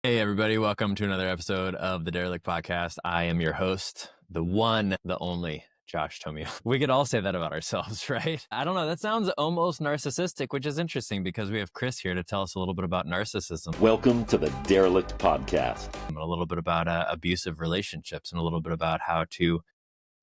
Hey, everybody. Welcome to another episode of the Derelict Podcast. I am your host, the one, the only Josh Tomio. We could all say that about ourselves, right? I don't know. That sounds almost narcissistic, which is interesting because we have Chris here to tell us a little bit about narcissism. Welcome to the Derelict Podcast. And a little bit about abusive relationships and a little bit about how to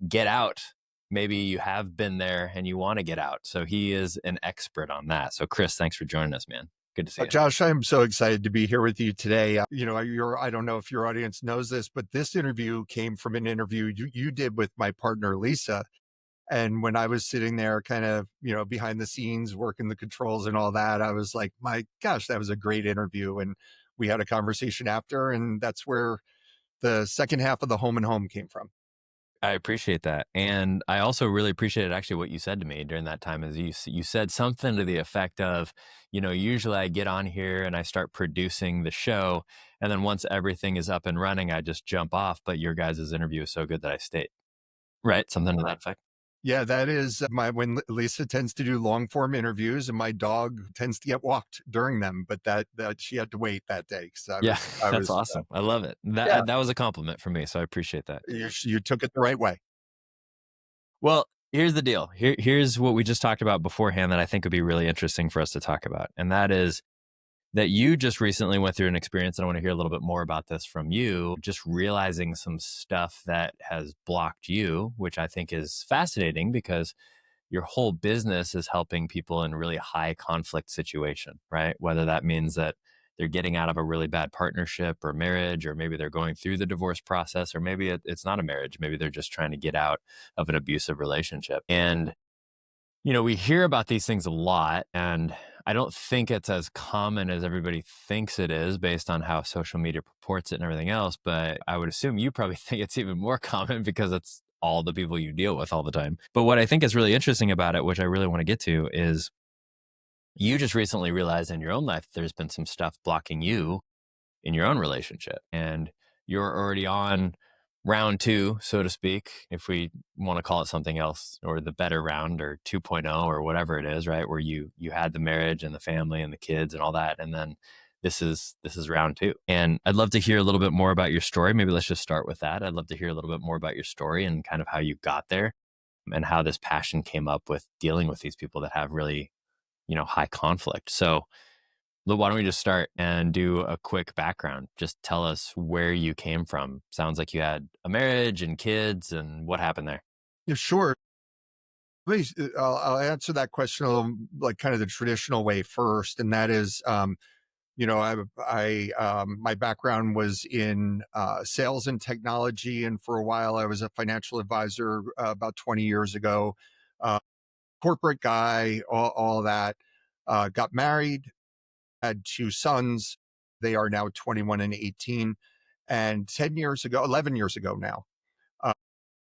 get out. Maybe you have been there and you want to get out. So he is an expert on that. So Chris, thanks for joining us, man. Good to see you. Josh, I'm so excited to be here with you today. I don't know if your audience knows this, but this interview came from an interview you did with my partner, Lisa. And when I was sitting there kind of, behind the scenes, working the controls and all that, I was like, my gosh, that was a great interview. And we had a conversation after, and that's where the second half of the Home and Home came from. I appreciate that. And I also really appreciated actually what you said to me during that time is you said something to the effect of, usually I get on here and I start producing the show. And then once everything is up and running, I just jump off. But your guys' interview is so good that I stayed. Right? Something to that effect. Yeah, that is when Lisa tends to do long form interviews and my dog tends to get walked during them, but that she had to wait that day. That's awesome. I love it. That was a compliment for me. So I appreciate that. You took it the right way. Well, here's the deal. Here's what we just talked about beforehand that I think would be really interesting for us to talk about. And that is that you just recently went through an experience, and I want to hear a little bit more about this from you, just realizing some stuff that has blocked you, which I think is fascinating because your whole business is helping people in really high conflict situation, right? Whether that means that they're getting out of a really bad partnership or marriage, or maybe they're going through the divorce process, or maybe it's not a marriage. Maybe they're just trying to get out of an abusive relationship. And we hear about these things a lot, and I don't think it's as common as everybody thinks it is based on how social media purports it and everything else. But I would assume you probably think it's even more common because it's all the people you deal with all the time. But what I think is really interesting about it, which I really want to get to, is you just recently realized in your own life there's been some stuff blocking you in your own relationship. And you're already on round 2, so to speak, if we want to call it something else, or the better round or 2.0 or whatever it is, right? Where you had the marriage and the family and the kids and all that. And then this is round 2. And I'd love to hear a little bit more about your story. Maybe let's just start with that. I'd love to hear a little bit more about your story and kind of how you got there and how this passion came up with dealing with these people that have really, high conflict. So why don't we just start and do a quick background? Just tell us where you came from. Sounds like you had a marriage and kids, and what happened there? Yeah, sure. I'll answer that question like kind of the traditional way first, and that is, my background was in sales and technology, and for a while I was a financial advisor about 20 years ago. Corporate guy, all that. Got married, had 2 sons. They are now 21 and 18. And 11 years ago now,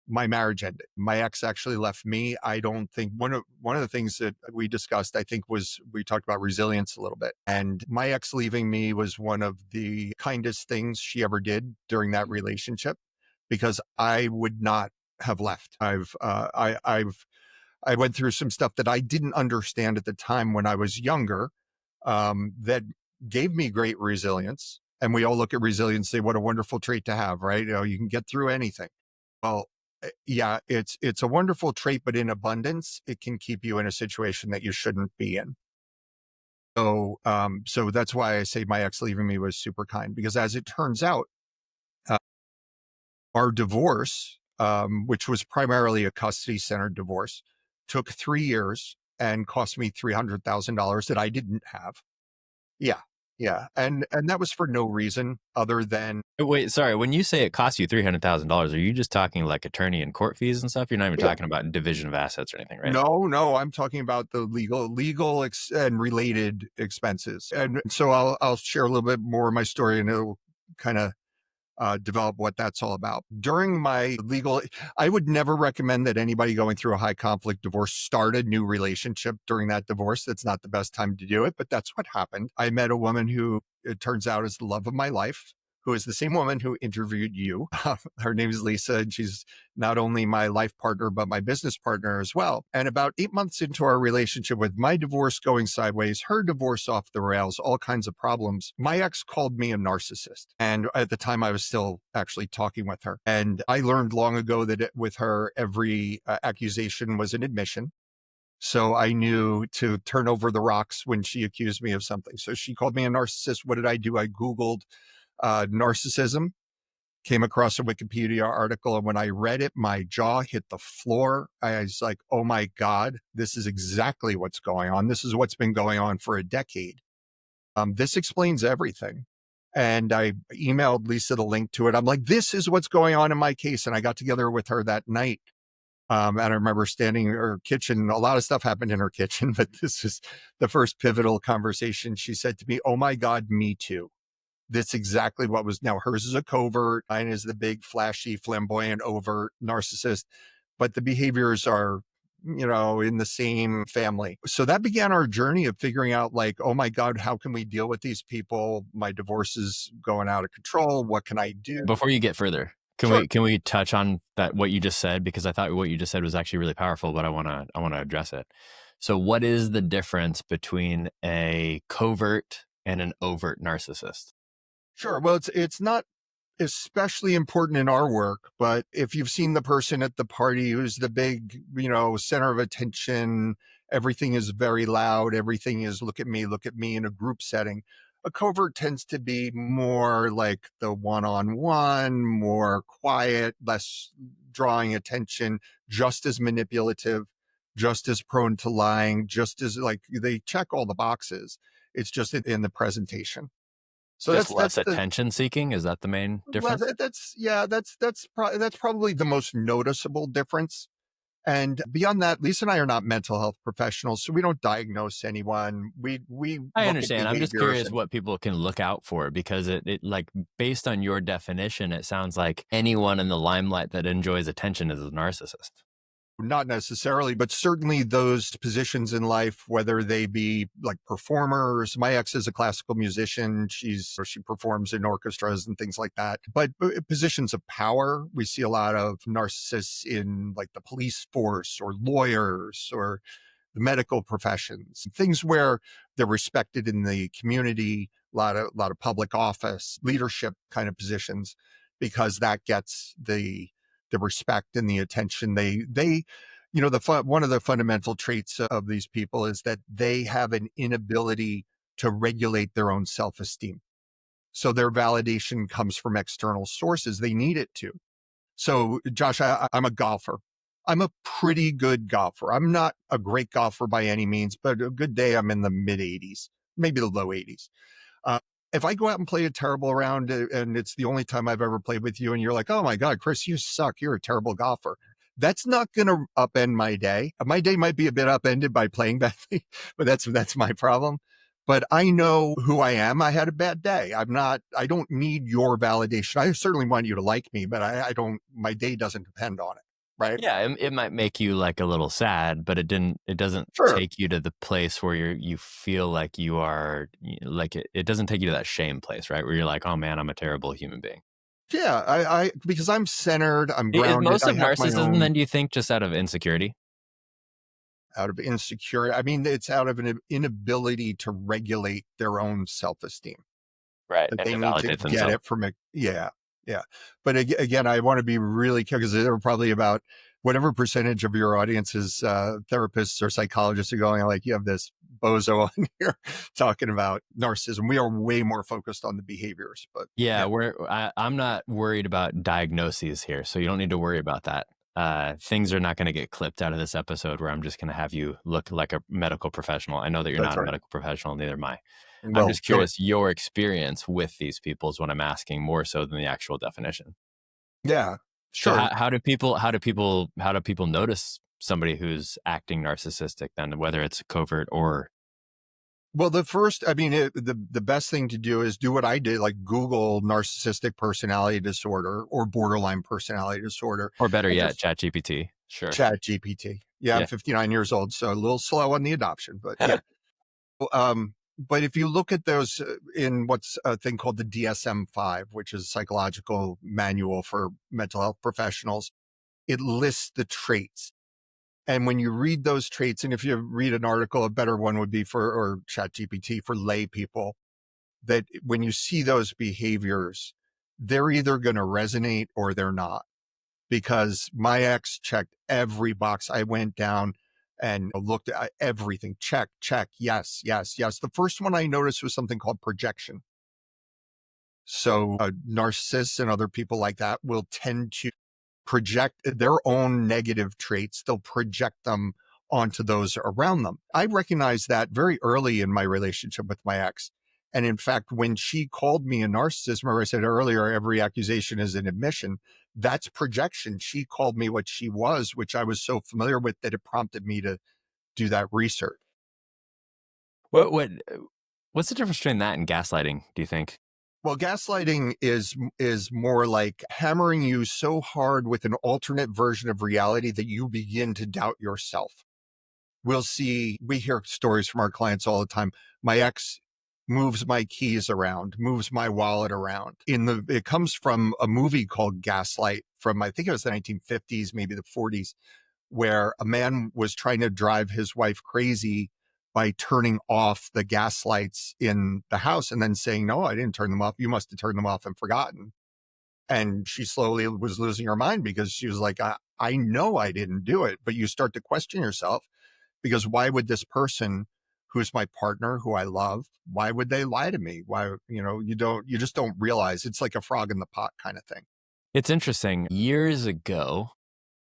my marriage ended. My ex actually left me. I don't think one of the things that we discussed, I think, was we talked about resilience a little bit. And my ex leaving me was one of the kindest things she ever did during that relationship, because I would not have left. I went through some stuff that I didn't understand at the time when I was younger, that gave me great resilience. And we all look at resilience and say, what a wonderful trait to have, right? You can get through anything. Well, yeah, it's a wonderful trait, but in abundance, it can keep you in a situation that you shouldn't be in. So that's why I say my ex leaving me was super kind, because as it turns out, our divorce, which was primarily a custody centered divorce, took 3 years and cost me $300,000 that I didn't have. Yeah. Yeah. And that was for no reason other than. Wait, sorry. When you say it costs you $300,000, are you just talking like attorney and court fees and stuff? You're not even talking about division of assets or anything, right? No, I'm talking about the legal and related expenses. And so I'll share a little bit more of my story, and it'll kind of develop what that's all about. During my I would never recommend that anybody going through a high conflict divorce start a new relationship during that divorce. That's not the best time to do it, but that's what happened. I met a woman who, it turns out, is the love of my life, who is the same woman who interviewed you. Her name is Lisa, and she's not only my life partner, but my business partner as well. And about 8 months into our relationship, with my divorce going sideways, her divorce off the rails, all kinds of problems, my ex called me a narcissist. And at the time, I was still actually talking with her. And I learned long ago that with her, every accusation was an admission. So I knew to turn over the rocks when she accused me of something. So she called me a narcissist. What did I do? I Googled narcissism, came across a Wikipedia article. And when I read it, my jaw hit the floor. I was like, oh my God, this is exactly what's going on. This is what's been going on for a decade. This explains everything. And I emailed Lisa the link to it. I'm like, this is what's going on in my case. And I got together with her that night. And I remember standing in her kitchen. A lot of stuff happened in her kitchen, but this is the first pivotal conversation. She said to me, oh my God, me too. That's exactly what was. Now hers is a covert. Mine is the big, flashy, flamboyant, overt narcissist, but the behaviors are, in the same family. So that began our journey of figuring out, like, oh my God, how can we deal with these people? My divorce is going out of control. What can I do? Before you get further, can Sure. we touch on that, what you just said? Because I thought what you just said was actually really powerful, but I wanna address it. So what is the difference between a covert and an overt narcissist? Sure. Well, it's not especially important in our work, but if you've seen the person at the party who's the big, center of attention, everything is very loud, everything is look at me in a group setting. A covert tends to be more like the one-on-one, more quiet, less drawing attention, just as manipulative, just as prone to lying, just as, like, they check all the boxes. It's just in the presentation. So Just that's less the attention seeking? Is that the main well, difference? that's probably the most noticeable difference. And beyond that, Lisa and I are not mental health professionals, so we don't diagnose anyone. We I look at understand. I'm just behaviors curious and what people can look out for, because it like, based on your definition, it sounds like anyone in the limelight that enjoys attention is a narcissist. not necessarily, but certainly those positions in life, whether they be like performers. My ex is a classical musician. She performs in orchestras and things like that. But positions of power, we see a lot of narcissists in like the police force or lawyers or the medical professions, things where they're respected in the community, a lot of public office, leadership kind of positions, because that gets the respect and the attention. One of the fundamental traits of these people is that they have an inability to regulate their own self-esteem. So their validation comes from external sources. They need it to. So, Josh, I'm a golfer. I'm a pretty good golfer. I'm not a great golfer by any means, but a good day, I'm in the mid 80s, maybe the low 80s. Uh, if I go out and play a terrible round, and it's the only time I've ever played with you, and you're like, oh my God, Chris, you suck. You're a terrible golfer. That's not going to upend my day. My day might be a bit upended by playing badly, but that's my problem. But I know who I am. I had a bad day. I don't need your validation. I certainly want you to like me, but I don't, my day doesn't depend on it. Right. Yeah, it might make you like a little sad, but it doesn't Sure. take you to the place where you feel like you are, like, it doesn't take you to that shame place, right? Where you're like, oh man, I'm a terrible human being. Yeah. Because I'm centered, I'm Is grounded. most I of have my narcissism own then, do you think, just out of insecurity? out of insecurity. I mean, it's out of an inability to regulate their own self-esteem. Right. That And they to need to validate get themselves. it from it. Yeah. Yeah. But again, I want to be really careful, because there are probably about whatever percentage of your audience is therapists or psychologists are going like, you have this bozo on here talking about narcissism. We are way more focused on the behaviors, but Yeah, yeah, I'm not worried about diagnoses here, so you don't need to worry about that. Things are not going to get clipped out of this episode where I'm just going to have you look like a medical professional. I know that you're that's not a right. medical professional, neither am I. I'm Well, just good. curious, your experience with these people is what I'm asking, more so than the actual definition. Yeah, So sure. how do people notice somebody who's acting narcissistic then, whether it's covert or, Well, the best thing to do is do what I did, like Google narcissistic personality disorder or borderline personality disorder, better and yet, just chat GPT? Sure. chat GPT. Yeah, I'm Yeah. 59 years old, so a little slow on the adoption, but yeah. But if you look at those in what's a thing called the DSM-5, which is a psychological manual for mental health professionals, it lists the traits. And when you read those traits, and if you read an article, a better one would be or ChatGPT for lay people, that when you see those behaviors, they're either going to resonate or they're not. Because my ex checked every box. I went down and looked at everything. Check, check. Yes, yes, yes. The first one I noticed was something called projection. So narcissists and other people like that will tend to project their own negative traits. They'll project them onto those around them. I recognized that very early in my relationship with my ex. And in fact, when she called me a narcissist, remember I said earlier, every accusation is an admission. That's projection. She called me what she was, which I was so familiar with that it prompted me to do that research. What what's the difference between that and gaslighting, do you think? Well, gaslighting is more like hammering you so hard with an alternate version of reality that you begin to doubt yourself. We hear stories from our clients all the time. My ex moves my keys around, moves my wallet around. It comes from a movie called Gaslight from, I think it was the 1950s, maybe the 40s, where a man was trying to drive his wife crazy by turning off the gas lights in the house and then saying, "No, I didn't turn them off. You must have turned them off and forgotten." And she slowly was losing her mind because she was like, I know I didn't do it. But you start to question yourself, because why would this person who's my partner, who I love, why would they lie to me? Why, you just don't realize. It's like a frog in the pot kind of thing. It's interesting. Years ago,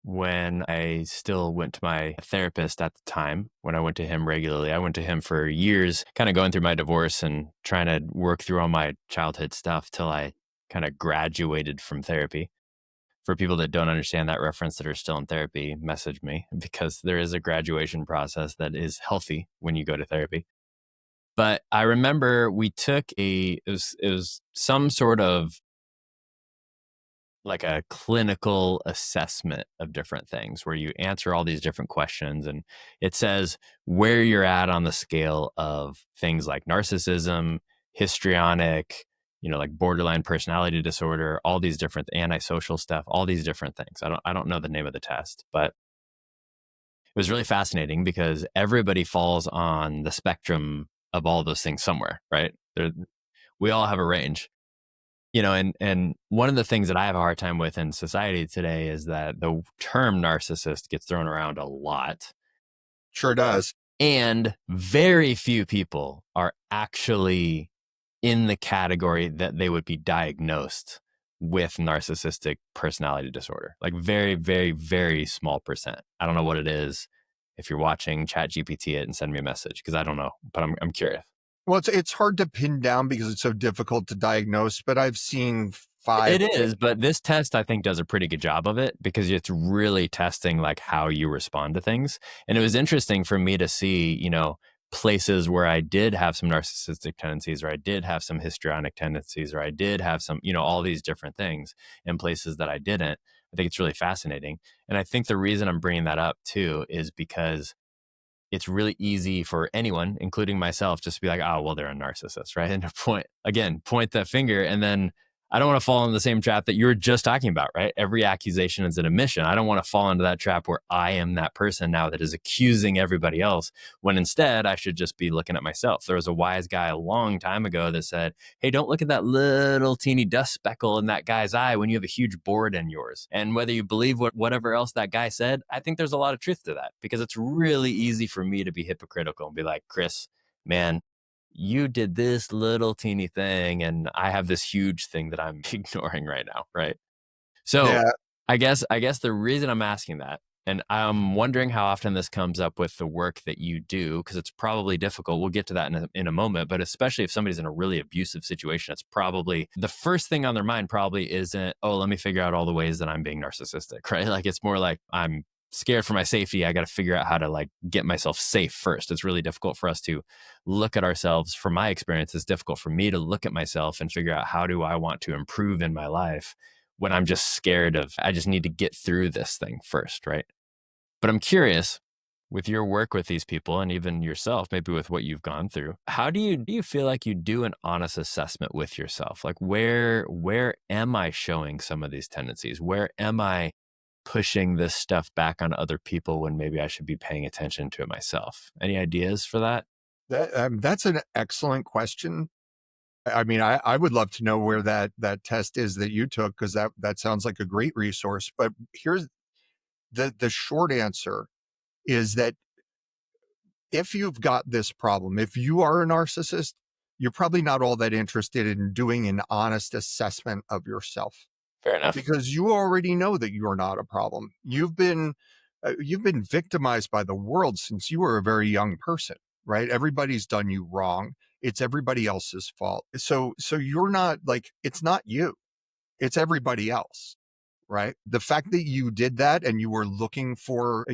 when I still went to my therapist at the time, when I went to him regularly, I went to him for years, kind of going through my divorce and trying to work through all my childhood stuff till I kind of graduated from therapy. For people that don't understand that reference that are still in therapy, message me, because there is a graduation process that is healthy when you go to therapy. But I remember we took it was some sort of like a clinical assessment of different things where you answer all these different questions, and it says where you're at on the scale of things like narcissism, histrionic, like borderline personality disorder, all these different antisocial stuff, all these different things. I don't know the name of the test, but it was really fascinating because everybody falls on the spectrum of all those things somewhere, right? We all have a range. And one of the things that I have a hard time with in society today is that the term narcissist gets thrown around a lot, Sure does. and very few people are actually in the category that they would be diagnosed with narcissistic personality disorder. Like very, very, very small percent. I don't know what it is. If you're watching, chat GPT it and send me a message, because I don't know, but I'm curious. Well, it's hard to pin down because it's so difficult to diagnose, but I've seen five. It is, but this test I think does a pretty good job of it because it's really testing like how you respond to things. And it was interesting for me to see, places where I did have some narcissistic tendencies, or I did have some histrionic tendencies, or I did have some, all these different things, and places that I didn't. I think it's really fascinating. And I think the reason I'm bringing that up too is because it's really easy for anyone, including myself, just to be like, oh, well, they're a narcissist, right? And to point that finger. And then I don't want to fall into the same trap that you were just talking about, right? Every accusation is an admission. I don't want to fall into that trap where I am that person now that is accusing everybody else, when instead I should just be looking at myself. There was a wise guy a long time ago that said, hey, don't look at that little teeny dust speckle in that guy's eye when you have a huge board in yours. And whether you believe whatever else that guy said, I think there's a lot of truth to that, because it's really easy for me to be hypocritical and be like, Chris, man, you did this little teeny thing and I have this huge thing that I'm ignoring right now, right? So Yeah. I guess the reason I'm asking that, and I'm wondering how often this comes up with the work that you do, because it's probably difficult. We'll get to that in a moment, but especially if somebody's in a really abusive situation, it's probably the first thing on their mind probably isn't, oh, let me figure out all the ways that I'm being narcissistic, right? Like it's more like, I'm scared for my safety. I got to figure out how to like get myself safe first. It's really difficult for us to look at ourselves. From my experience, it's difficult for me to look at myself and figure out, how do I want to improve in my life, when I'm just scared of, I just need to get through this thing first, right? But I'm curious, with your work with these people and even yourself, maybe with what you've gone through, how do you feel like you do an honest assessment with yourself? Like where am I showing some of these tendencies? Where am I pushing this stuff back on other people when maybe I should be paying attention to it myself? Any ideas for that? That's an excellent question. I mean, I would love to know where that test is that you took, because that sounds like a great resource. But here's the short answer is that if you've got this problem, if you are a narcissist, you're probably not all that interested in doing an honest assessment of yourself, Fair enough. because you already know that you are not a problem. You've been victimized by the world since you were a very young person, right? Everybody's done you wrong. It's everybody else's fault. So you're not like, it's not you, it's everybody else. Right. The fact that you did that and you were looking for,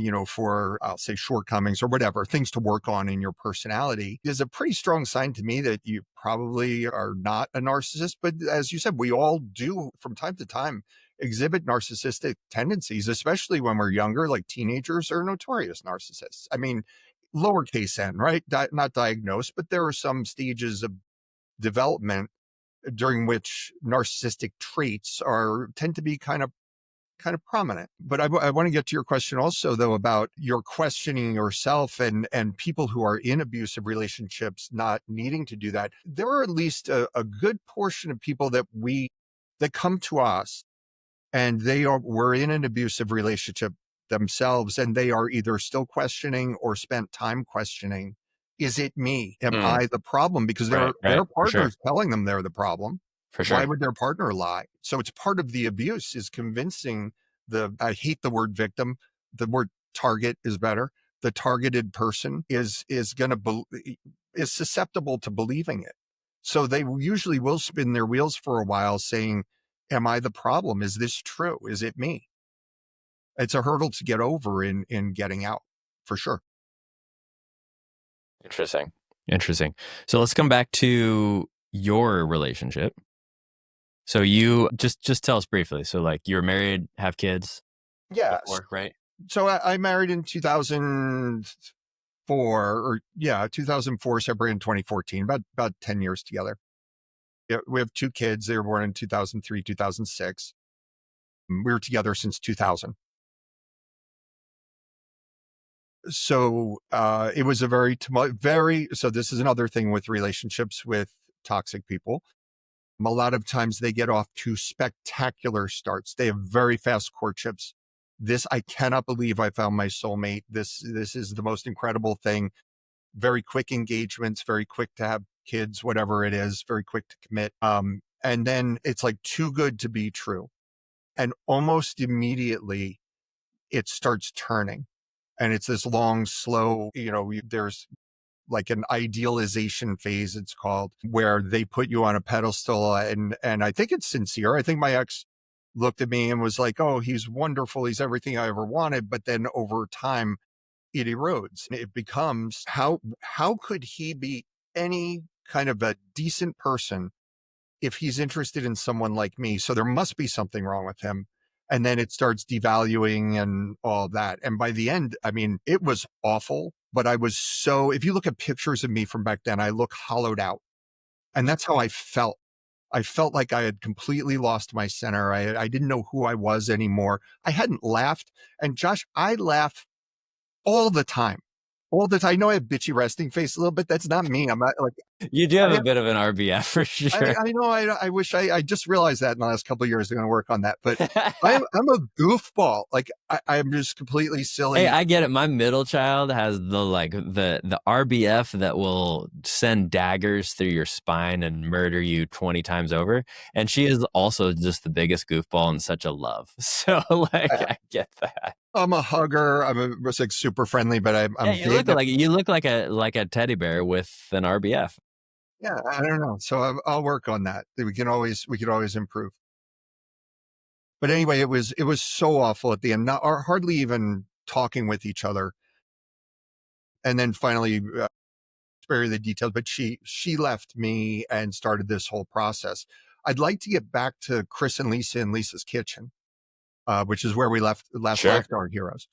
I'll say shortcomings or whatever, things to work on in your personality is a pretty strong sign to me that you probably are not a narcissist. But as you said, we all do from time to time exhibit narcissistic tendencies, especially when we're younger. Like teenagers are notorious narcissists. I mean, lowercase n, right? Not diagnosed, but there are some stages of development during which narcissistic traits are tend to be kind of prominent. But I want to get to your question also, though, about your questioning yourself and people who are in abusive relationships not needing to do that. There are at least a good portion of people that come to us and were in an abusive relationship themselves, and they are either still questioning or spent time questioning. Is it me? Am Mm, I the problem? Because right, their right. For sure. partner's telling them they're the problem. For Why sure. would their partner lie? So it's part of the abuse is convincing I hate the word victim. The word target is better. The targeted person is going to is susceptible to believing it. So they usually will spin their wheels for a while saying, am I the problem? Is this true? Is it me? It's a hurdle to get over in getting out, for sure. Interesting. Interesting. So let's come back to your relationship. So you just tell us briefly. So like you're married, have kids Yes. before, right? So I married in 2004, or yeah, 2004, separated in 2014, about 10 years together. Yeah, we have two kids. They were born in 2003, 2006. We were together since 2000. So it was a so this is another thing with relationships with toxic people. A lot of times they get off to spectacular starts. They have very fast courtships. I cannot believe I found my soulmate. This is the most incredible thing. Very quick engagements, very quick to have kids, whatever it is, very quick to commit. And then it's like too good to be true. And almost immediately it starts turning. And it's this long, slow, there's like an idealization phase, it's called, where they put you on a pedestal. And I think it's sincere. I think my ex looked at me and was like, oh, he's wonderful. He's everything I ever wanted. But then over time, it erodes. It becomes, how could he be any kind of a decent person if he's interested in someone like me? So there must be something wrong with him. And then it starts devaluing and all that. And by the end, I mean, it was awful, but if you look at pictures of me from back then, I look hollowed out. And that's how I felt. I felt like I had completely lost my center. I didn't know who I was anymore. I hadn't laughed. And Josh, I laugh all the time. All the time. I know I have bitchy resting face a little bit. That's not me. I'm not like, You do have I a bit of an RBF for sure. I know. I wish I just realized that in the last couple of years. I'm going to work on that. But I'm a goofball. Like I'm just completely Hey, silly. I get it. My middle child has the RBF that will send daggers through your spine and murder you 20 times over. And she is also just the biggest goofball and such a love. So like I, I get that. I'm a hugger. Just like super friendly, but Yeah, I'm big. you look like a teddy bear with an RBF. Yeah, I don't know. So I'll work on that. We can always improve. But anyway, it was so awful at the end. Not or hardly even talking with each other. And then finally, spare you the details, but she left me and started this whole process. I'd like to get back to Chris and Lisa in Lisa's kitchen, which is where we last Sure. left our heroes.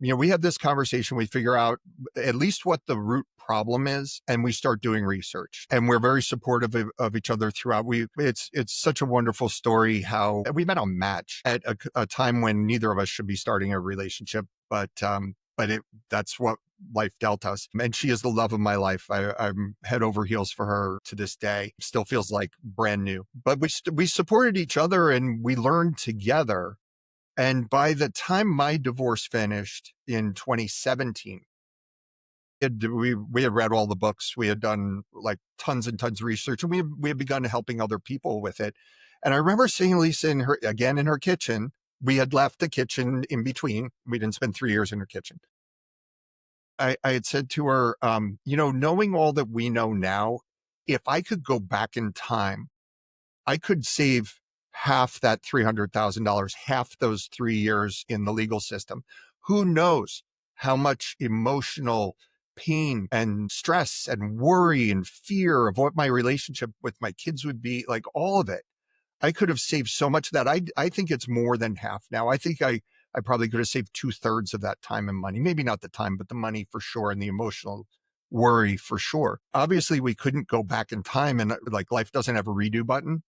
we have this conversation, we figure out at least what the root problem is, and we start doing research. And we're very supportive of each other throughout. It's such a wonderful story how we met on Match at a time when neither of us should be starting a relationship, but that's what life dealt us. And she is the love of my life. I'm head over heels for her to this day. Still feels like brand new. But we supported each other and we learned together. And by the time my divorce finished in 2017, we had read all the books. We had done like tons and tons of research, and we had begun helping other people with it. And I remember seeing Lisa in her kitchen. We had left the kitchen in between. We didn't spend 3 years in her kitchen. I had said to her, knowing all that we know now, if I could go back in time, I could save half that $300,000, half those 3 years in the legal system. Who knows how much emotional pain and stress and worry and fear of what my relationship with my kids would be, like all of it. I could have saved so much of that. I think it's more than half now. I think I probably could have saved 2/3 of that time and money. Maybe not the time, but the money for sure, and the emotional worry for sure. Obviously, we couldn't go back in time, and like life doesn't have a redo button.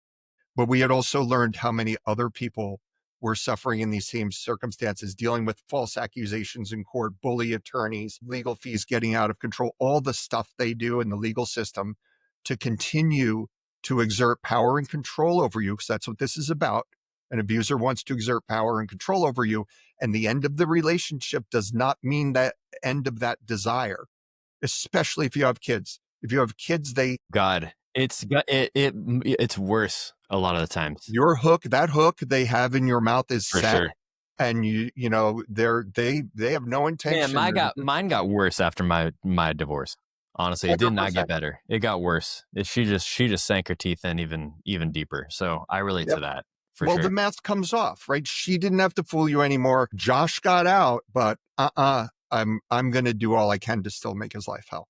But we had also learned how many other people were suffering in these same circumstances, dealing with false accusations in court, bully attorneys, legal fees getting out of control, all the stuff they do in the legal system to continue to exert power and control over you, because that's what this is about. An abuser wants to exert power and control over you. And the end of the relationship does not mean that end of that desire, especially if you have kids. If you have kids, God, it's worse a lot of the times, that hook they have in your mouth is for set, sure. and they have no Man, intention. mine got worse after my divorce. Honestly, it did not get 100%. better. It got worse. She just sank her teeth in even deeper. So I relate to Yep. that for Well, the sure. mask comes off, right? She didn't have to fool you anymore. Josh got out, but I'm going to do all I can to still make his life hell,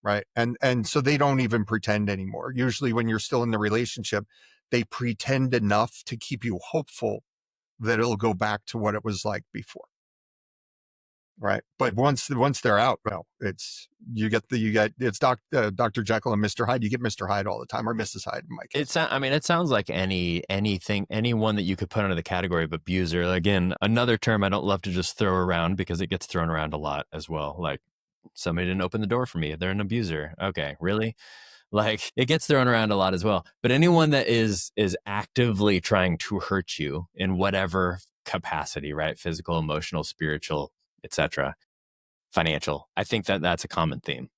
right? And so they don't even pretend anymore. Usually, when you're still in the relationship, they pretend enough to keep you hopeful that it'll go back to what it was like before. Right. But once they're out, well, it's Dr. Jekyll and Mr. Hyde. You get Mr. Hyde all the time, or Mrs. Hyde in my case. It sounds like anyone that you could put under the category of abuser. Again, another term I don't love to just throw around because it gets thrown around a lot as well. Like, somebody didn't open the door for me, they're an abuser. Okay, really? Like, it gets thrown around a lot as well. But anyone that is actively trying to hurt you in whatever capacity, right? Physical, emotional, spiritual, etc., financial. I think that that's a common theme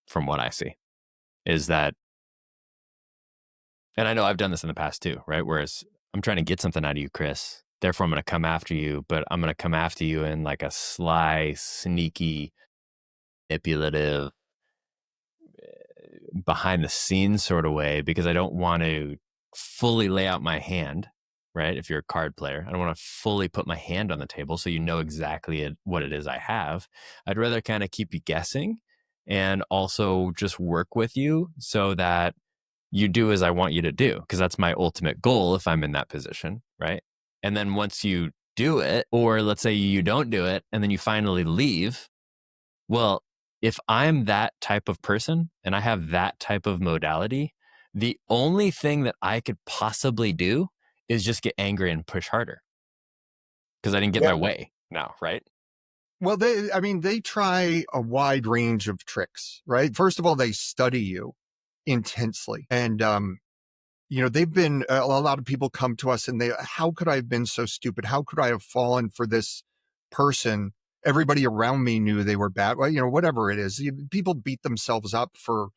from what I see, is that, and I know I've done this in the past too, right? Whereas I'm trying to get something out of you, Chris. Therefore, I'm going to come after you, but I'm going to come after you in like a sly, sneaky, manipulative, behind the scenes sort of way, because I don't want to fully lay out my hand, right? If you're a card player, I don't want to fully put my hand on the table so you know exactly what it is I have. I'd rather kind of keep you guessing and also just work with you so that you do as I want you to do, because that's my ultimate goal if I'm in that position, right? And then once you do it, or let's say you don't do it, and then you finally leave, well, if I'm that type of person and I have that type of modality, the only thing that I could possibly do is just get angry and push harder because I didn't get Yeah. my way now, right? Well, they try a wide range of tricks, right? First of all, they study you intensely. And, they've been, a lot of people come to us and how could I have been so stupid? How could I have fallen for this person? Everybody around me knew they were bad. Well, whatever it is, people beat themselves up for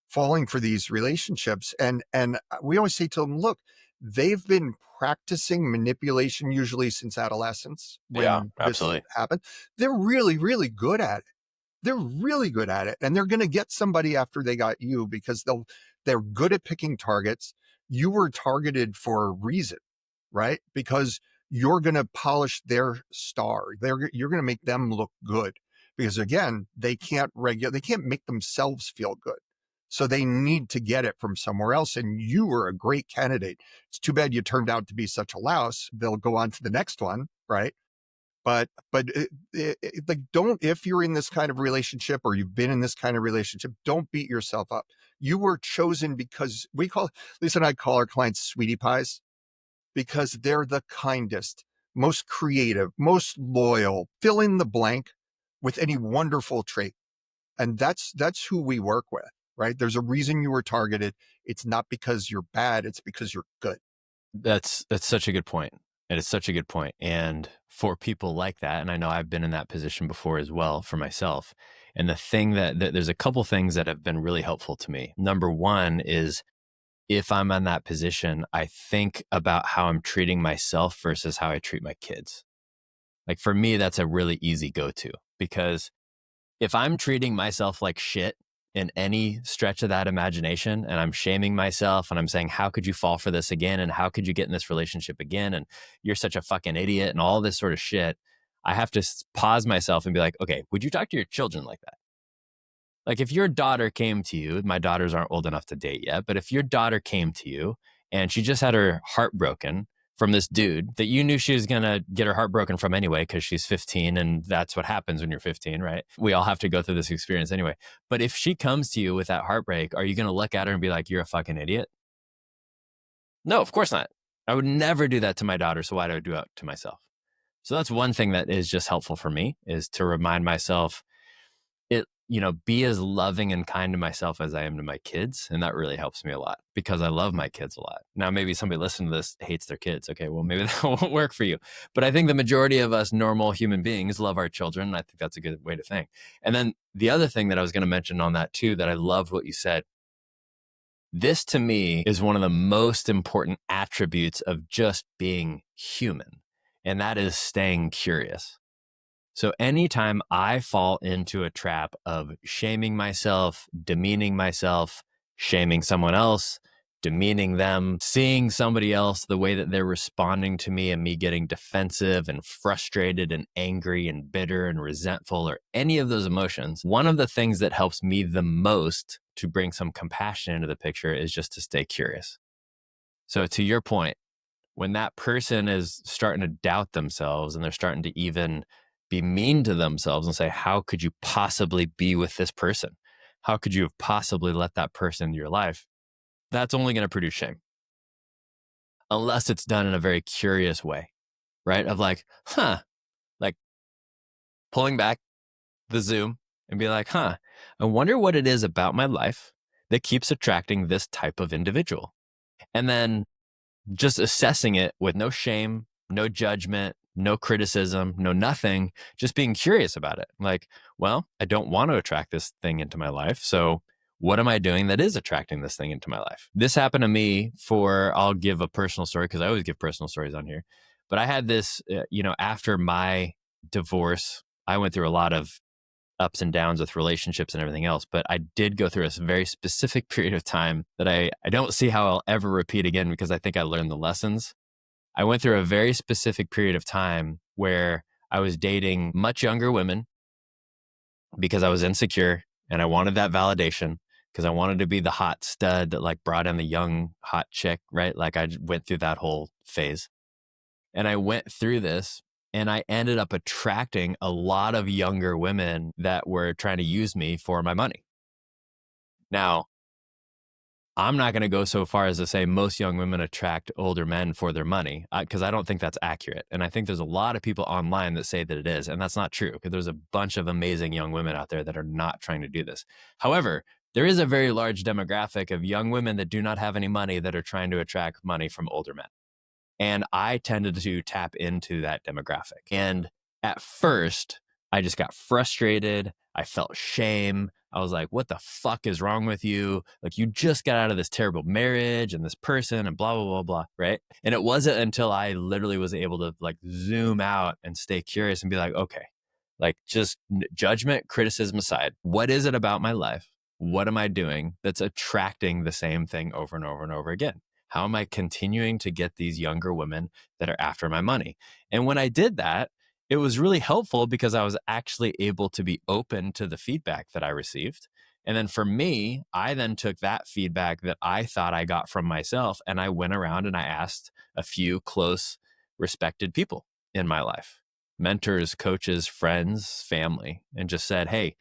falling for these relationships. And we always say to them, look, they've been practicing manipulation usually since adolescence Yeah, when this absolutely. happened. They're really, really good at it. They're really good at it. And they're going to get somebody after they got you because they're good at picking targets. You were targeted for a reason, right? Because you're going to polish their star. You're going to make them look good because again, they can't make themselves feel good. So they need to get it from somewhere else. And you were a great candidate. It's too bad you turned out to be such a louse. They'll go on to the next one, right? Like, don't, if you're in this kind of relationship or you've been in this kind of relationship, don't beat yourself up. You were chosen because Lisa and I call our clients sweetie pies, because they're the kindest, most creative, most loyal, fill in the blank with any wonderful trait. And that's who we work with, right? There's a reason you were targeted. It's not because you're bad, it's because you're good. That's such a good point. And it's such a good point. And for people like that, and I know I've been in that position before as well for myself. And the thing that there's a couple things that have been really helpful to me. Number one is, if I'm in that position, I think about how I'm treating myself versus how I treat my kids. Like for me, that's a really easy go-to, because if I'm treating myself like shit in any stretch of that imagination, and I'm shaming myself and I'm saying, how could you fall for this again? And how could you get in this relationship again? And you're such a fucking idiot and all this sort of shit. I have to pause myself and be like, okay, would you talk to your children like that? Like if your daughter came to you, my daughters aren't old enough to date yet, but if your daughter came to you and she just had her heart broken from this dude that you knew she was going to get her heart broken from anyway, because she's 15 and that's what happens when you're 15, right? We all have to go through this experience anyway. But if she comes to you with that heartbreak, are you going to look at her and be like, you're a fucking idiot? No, of course not. I would never do that to my daughter. So why do I do it to myself? So that's one thing that is just helpful for me, is to remind myself, be as loving and kind to myself as I am to my kids. And that really helps me a lot, because I love my kids a lot. Now, maybe somebody listening to this hates their kids. Okay, well, maybe that won't work for you. But I think the majority of us normal human beings love our children. And I think that's a good way to think. And then the other thing that I was going to mention on that too, that I loved what you said, this to me is one of the most important attributes of just being human. And that is staying curious. So anytime I fall into a trap of shaming myself, demeaning myself, shaming someone else, demeaning them, seeing somebody else, the way that they're responding to me and me getting defensive and frustrated and angry and bitter and resentful, or any of those emotions, one of the things that helps me the most to bring some compassion into the picture is just to stay curious. So to your point, when that person is starting to doubt themselves and they're starting to even be mean to themselves and say, how could you possibly be with this person? How could you have possibly let that person into your life? That's only going to produce shame, unless it's done in a very curious way, right? Of like, like pulling back the zoom and be like, I wonder what it is about my life that keeps attracting this type of individual. And then just assessing it with no shame, no judgment, no criticism, no nothing, just being curious about it. Like, well, I don't want to attract this thing into my life. So what am I doing that is attracting this thing into my life? This happened to me I'll give a personal story, because I always give personal stories on here. But I had this, after my divorce, I went through a lot of ups and downs with relationships and everything else. But I did go through a very specific period of time that I don't see how I'll ever repeat again, because I think I learned the lessons. I went through a very specific period of time where I was dating much younger women because I was insecure and I wanted that validation, because I wanted to be the hot stud that like brought in the young hot chick, right? Like I went through that whole phase. And I went through this and I ended up attracting a lot of younger women that were trying to use me for my money. Now, I'm not going to go so far as to say most young women attract older men for their money, because I don't think that's accurate. And I think there's a lot of people online that say that it is. And that's not true, because there's a bunch of amazing young women out there that are not trying to do this. However, there is a very large demographic of young women that do not have any money that are trying to attract money from older men. And I tended to tap into that demographic. And at first, I just got frustrated. I felt shame. I was like, what the fuck is wrong with you? Like, you just got out of this terrible marriage and this person and blah, blah, blah, blah, right? And it wasn't until I literally was able to like zoom out and stay curious and be like, okay, like just judgment, criticism aside, what is it about my life? What am I doing that's attracting the same thing over and over and over again? How am I continuing to get these younger women that are after my money? And when I did that, it was really helpful, because I was actually able to be open to the feedback that I received. And then for me, I then took that feedback that I thought I got from myself, and I went around and I asked a few close, respected people in my life. mentors, coaches, friends, family, and just said, hey,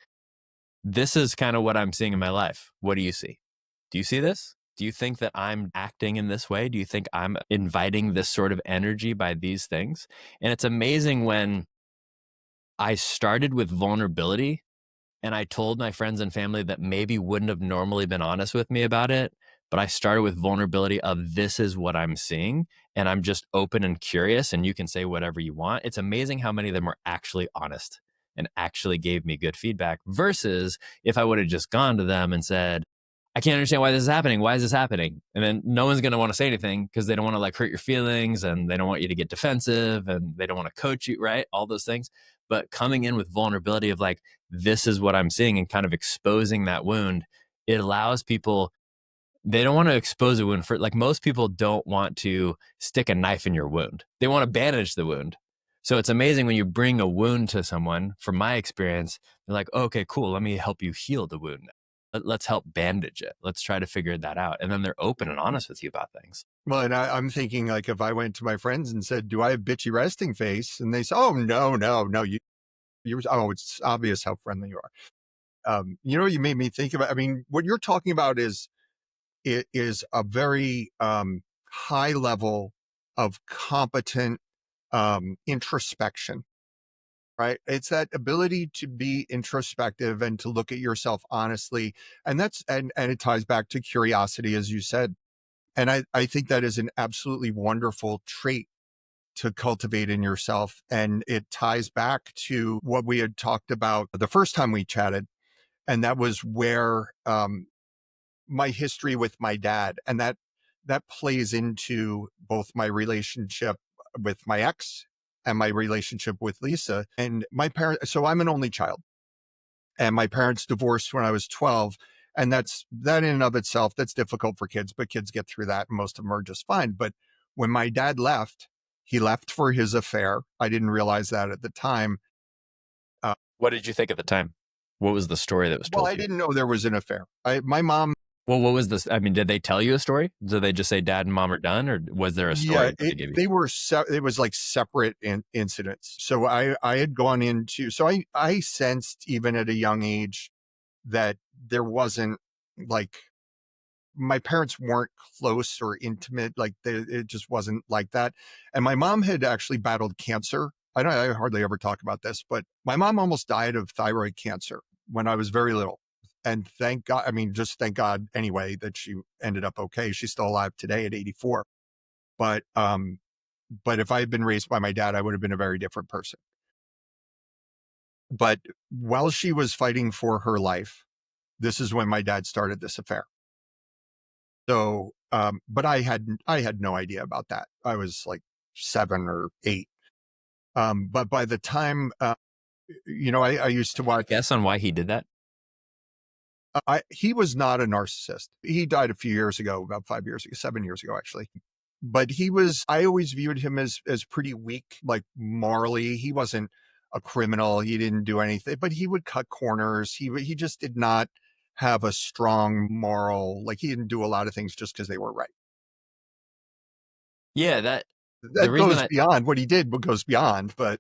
this is kind of what I'm seeing in my life. What do you see? Do you see this? Do you think that I'm acting in this way? Do you think I'm inviting this sort of energy by these things? And it's amazing when I started with vulnerability and I told my friends and family that maybe wouldn't have normally been honest with me about it, but I started with vulnerability of this is what I'm seeing, and I'm just open and curious, and you can say whatever you want. It's amazing how many of them are actually honest and actually gave me good feedback versus if I would have just gone to them and said, I can't understand why this is happening. Why is this happening? And then no one's going to want to say anything because they don't want to like hurt your feelings and they don't want you to get defensive and they don't want to coach you, right? All those things. But coming in with vulnerability of like, this is what I'm seeing and kind of exposing that wound, it allows people, they don't want to expose a wound for like most people don't want to stick a knife in your wound. They want to bandage the wound. So it's amazing when you bring a wound to someone, from my experience, they're like, oh, okay, cool. Let me help you heal the wound. Let's help bandage it. Let's try to figure that out. And then they're open and honest with you about things. Well, and I'm thinking like if I went to my friends and said, "Do I have bitchy resting face?" and they say, "Oh no, no, no, oh, it's obvious how friendly you are." You made me think about. I mean, what you're talking about is it is a very high level of competent introspection, right? It's that ability to be introspective and to look at yourself honestly, and and it ties back to curiosity, as you said. And I think that is an absolutely wonderful trait to cultivate in yourself. And it ties back to what we had talked about the first time we chatted. And that was where my history with my dad, and that plays into both my relationship with my ex and my relationship with Lisa and my parents. So I'm an only child, and my parents divorced when I was 12. And that in and of itself, that's difficult for kids, but kids get through that and most of them are just fine. But when my dad left, he left for his affair. I didn't realize that at the time. What did you think at the time? What was the story that was Well, told I to you? didn't know there was an affair. My mom, Well, what was this? I mean, did they tell you a story? Did they just say dad and mom are done, or was there a story yeah, that they gave you? they were, it was like separate incidents. So I had gone into, so I sensed even at a young age that there wasn't like, my parents weren't close or intimate. Like it just wasn't like that. And my mom had actually battled cancer. I hardly ever talk about this, but my mom almost died of thyroid cancer when I was very little. And thank God, I mean, just thank God anyway that she ended up okay. She's still alive today at 84. But, but if I had been raised by my dad, I would have been a very different person. But while she was fighting for her life, this is when my dad started this affair. So, but I had no idea about that. I was like 7 or 8. But by the time, I used to watch, Guess on why he did that? he was not a narcissist. He died a few years ago, about 5 years ago, 7 years ago, actually. But I always viewed him as pretty weak, like morally. He wasn't a criminal. He didn't do anything, but he would cut corners. He just did not have a strong moral, like he didn't do a lot of things just because they were right. Yeah, the That reason goes I, beyond what he did, what goes beyond, but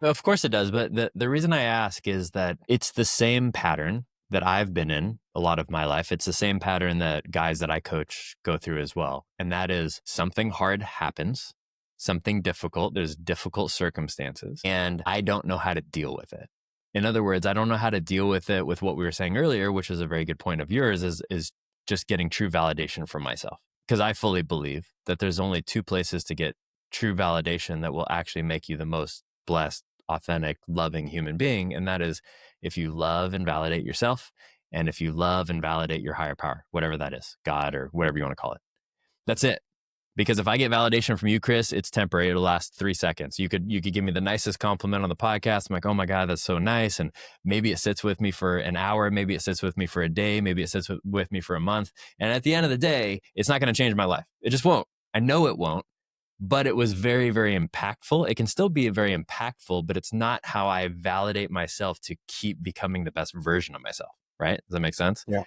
of course it does, but the reason I ask is that it's the same pattern that I've been in a lot of my life. It's the same pattern that guys that I coach go through as well. And that is something hard happens, something difficult, there's difficult circumstances, and I don't know how to deal with it. In other words, I don't know how to deal with it with what we were saying earlier, which is a very good point of yours, is just getting true validation from myself. Because I fully believe that there's only two places to get true validation that will actually make you the most blessed, authentic, loving human being. And that is if you love and validate yourself, and if you love and validate your higher power, whatever that is, God or whatever you want to call it. That's it. Because if I get validation from you, Chris, it's temporary. It'll last 3 seconds. You could give me the nicest compliment on the podcast. I'm like, oh my God, that's so nice. And maybe it sits with me for an hour. Maybe it sits with me for a day. Maybe it sits with me for a month. And at the end of the day, it's not going to change my life. It just won't. I know it won't. But it was very, very impactful. It can still be very impactful, but it's not how I validate myself to keep becoming the best version of myself. Right? Does that make sense? yeah,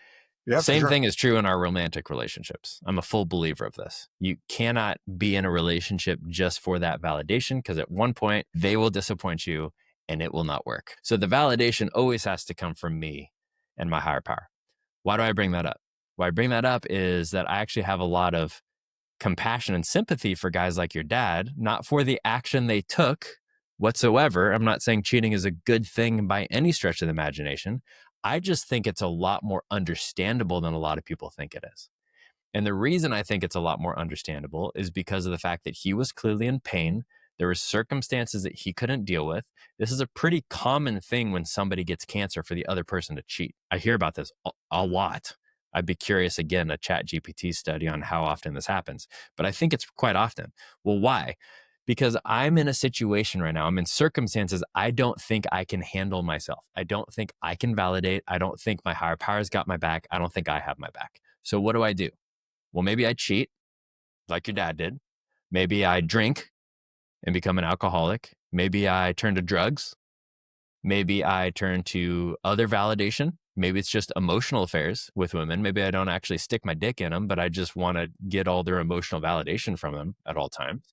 Yeah, for Same sure. thing is true in our romantic relationships. I'm a full believer of this. You cannot be in a relationship just for that validation, because at one point they will disappoint you and it will not work. So the validation always has to come from me and my higher power. Why do I bring that up? Why I bring that up is that I actually have a lot of compassion and sympathy for guys like your dad, not for the action they took whatsoever. I'm not saying cheating is a good thing by any stretch of the imagination. I just think it's a lot more understandable than a lot of people think it is. And the reason I think it's a lot more understandable is because of the fact that he was clearly in pain. There were circumstances that he couldn't deal with. This is a pretty common thing when somebody gets cancer for the other person to cheat. I hear about this a lot. I'd be curious, again, a chat GPT study on how often this happens, but I think it's quite often. Well, why? Because I'm in a situation right now, I'm in circumstances I don't think I can handle myself. I don't think I can validate. I don't think my higher powers got my back. I don't think I have my back. So what do? Well, maybe I cheat like your dad did. Maybe I drink and become an alcoholic. Maybe I turn to drugs. Maybe I turn to other validation. Maybe it's just emotional affairs with women. Maybe I don't actually stick my dick in them, but I just want to get all their emotional validation from them at all times.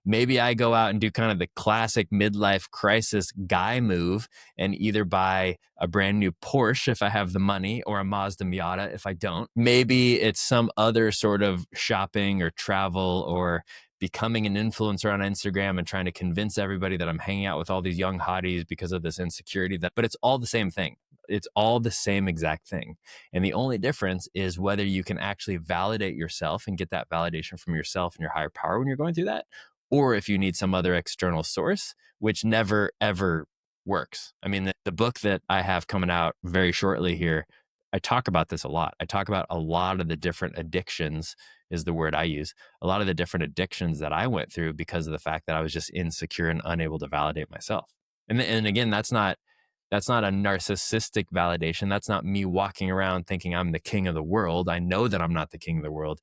Maybe I go out and do kind of the classic midlife crisis guy move and either buy a brand new Porsche if I have the money, or a Mazda Miata if I don't. Maybe it's some other sort of shopping or travel or becoming an influencer on Instagram and trying to convince everybody that I'm hanging out with all these young hotties because of this insecurity. But it's all the same thing. It's all the same exact thing. And the only difference is whether you can actually validate yourself and get that validation from yourself and your higher power when you're going through that, or if you need some other external source, which never, ever works. I mean, the book that I have coming out very shortly here, I talk about this a lot. I talk about a lot of the different addictions, is the word I use, a lot of the different addictions that I went through because of the fact that I was just insecure and unable to validate myself. And again, that's not a narcissistic validation. That's not me walking around thinking I'm the king of the world. I know that I'm not the king of the world.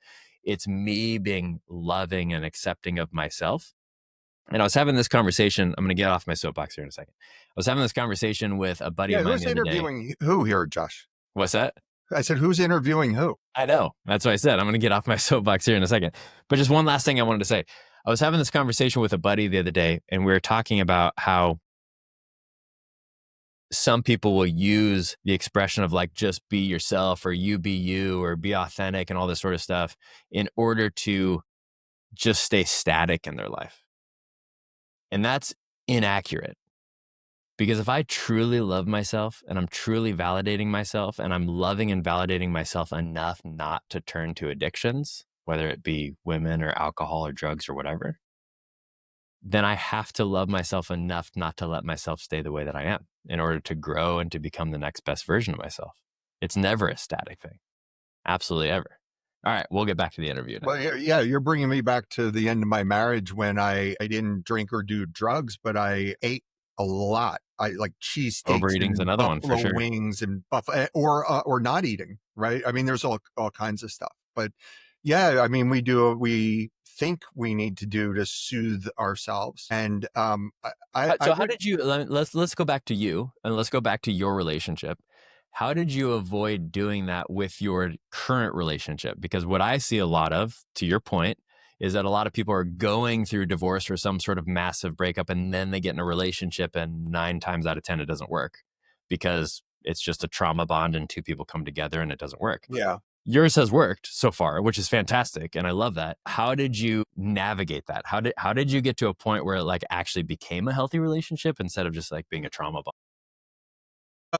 It's me being loving and accepting of myself. And I was having this conversation. I'm going to get off my soapbox here in a second. I was having this conversation with a buddy Yeah, of mine who's the other day. interviewing who here, Josh? What's that? I said, who's interviewing who? I know. That's what I said. I'm going to get off my soapbox here in a second. But just one last thing I wanted to say. I was having this conversation with a buddy the other day, and we were talking about how some people will use the expression of like, just be yourself, or you be you, or be authentic, and all this sort of stuff in order to just stay static in their life. And that's inaccurate. Because if I truly love myself and I'm truly validating myself and I'm loving and validating myself enough not to turn to addictions, whether it be women or alcohol or drugs or whatever, then I have to love myself enough not to let myself stay the way that I am in order to grow and to become the next best version of myself. It's never a static thing. Absolutely ever. All right, we'll get back to the interview now. Well, yeah, you're bringing me back to the end of my marriage when I didn't drink or do drugs, but I ate a lot. I like cheesesteaks Overeating's and another one for buffalo sure. wings and or not eating, right? I mean, there's all kinds of stuff. But yeah, I mean, we do what we think we need to do to soothe ourselves. And How did you, let's go back to you and let's go back to your relationship. How did you avoid doing that with your current relationship? Because what I see a lot of, to your point, is that a lot of people are going through divorce or some sort of massive breakup, and then they get in a relationship, and 9 times out of 10, it doesn't work because it's just a trauma bond and two people come together and it doesn't work. Yeah. Yours has worked so far, which is fantastic, and I love that. How did you navigate that? How did you get to a point where it like actually became a healthy relationship instead of just like being a trauma bond?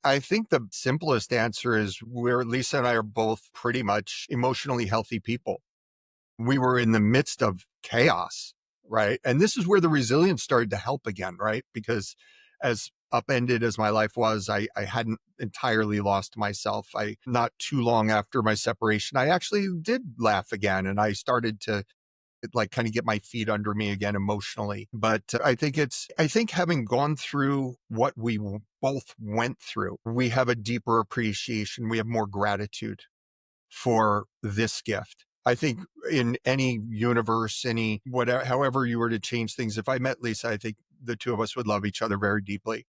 I think the simplest answer is Lisa and I are both pretty much emotionally healthy people. We were in the midst of chaos, right? And this is where the resilience started to help again, right? Because as upended as my life was, I hadn't entirely lost myself. Not too long after my separation, I actually did laugh again, and I started to like kind of get my feet under me again emotionally. But I think having gone through what we both went through, we have a deeper appreciation. We have more gratitude for this gift. I think in any universe, any whatever, however you were to change things, if I met Lisa, I think the two of us would love each other very deeply.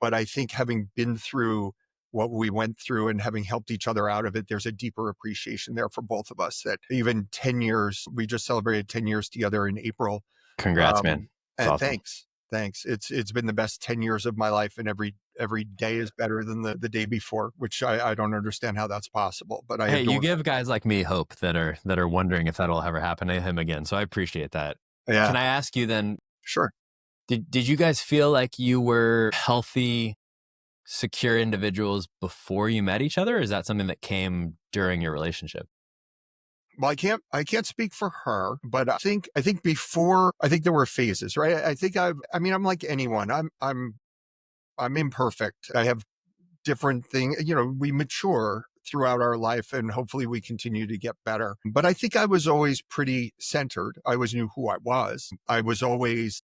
But I think having been through what we went through and having helped each other out of it, there's a deeper appreciation there for both of us that even 10 years, we just celebrated 10 years together in April. Congrats, man. Um, It's and awesome. thanks. It's been the best 10 years of my life, and every day is better than the day before, which I don't understand how that's possible, but I Hey, you adore give guys like me hope that are wondering if that'll ever happen to him again. So I appreciate that. it. Can Yeah, I ask you then, sure. did you guys feel like you were healthy, secure individuals before you met each other? Or is that something that came during your relationship? Well, I can't speak for her, but I think before, I think there were phases, right? I mean, I'm like anyone. I'm imperfect. I have different things, we mature throughout our life and hopefully we continue to get better. But I think I was always pretty centered. I always knew who I was. I was always